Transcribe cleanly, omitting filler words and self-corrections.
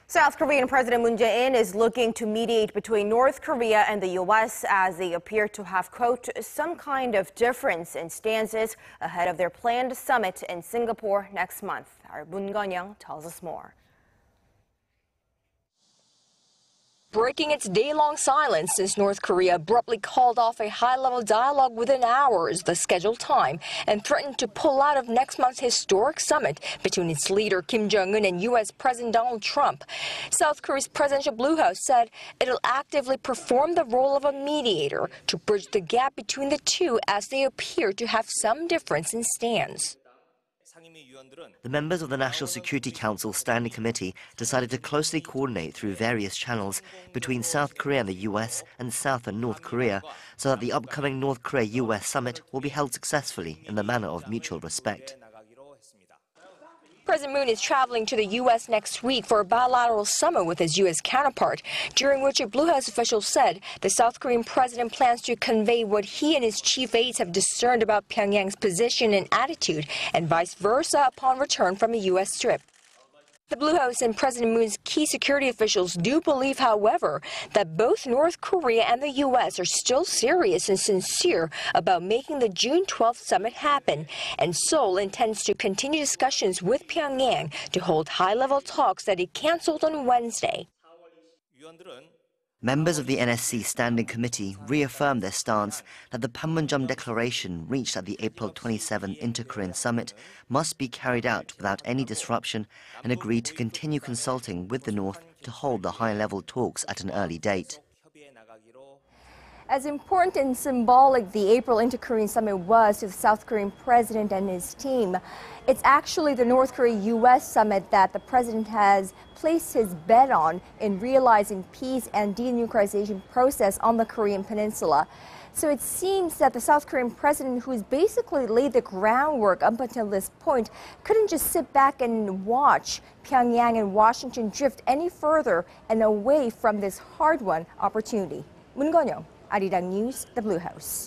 South Korean President Moon Jae-in is looking to mediate between North Korea and the U.S. as they appear to have, quote, some kind of difference in stances ahead of their planned summit in Singapore next month. Our Moon Connyoung tells us more. Breaking its day-long silence since North Korea abruptly called off a high-level dialogue within hours, the scheduled time, and threatened to pull out of next month's historic summit between its leader Kim Jong-un and U.S. President Donald Trump. South Korea's presidential Blue House said it'll actively perform the role of a mediator to bridge the gap between the two as they appear to have some difference in stance. The members of the National Security Council Standing Committee decided to closely coordinate through various channels between South Korea and the U.S. and South and North Korea so that the upcoming North Korea-U.S. summit will be held successfully in the manner of mutual respect. President Moon is traveling to the U.S. next week for a bilateral summit with his U.S. counterpart, during which a Blue House official said the South Korean president plans to convey what he and his chief aides have discerned about Pyongyang's position and attitude, and vice versa upon return from a U.S. trip. The Blue House and President Moon's key security officials do believe, however, that both North Korea and the U.S. are still serious and sincere about making the June 12th summit happen, and Seoul intends to continue discussions with Pyongyang to hold high-level talks that it canceled on Wednesday. Members of the NSC Standing Committee reaffirmed their stance that the Panmunjom Declaration reached at the April 27 Inter-Korean Summit must be carried out without any disruption and agreed to continue consulting with the North to hold the high-level talks at an early date. As important and symbolic the April Inter-Korean Summit was to the South Korean president and his team, it's actually the North Korea-U.S. summit that the president has placed his bet on in realizing peace and denuclearization process on the Korean peninsula. So it seems that the South Korean president, who's basically laid the groundwork up until this point, couldn't just sit back and watch Pyongyang and Washington drift any further and away from this hard-won opportunity. Moon Connyoung, Arirang News, the Blue House.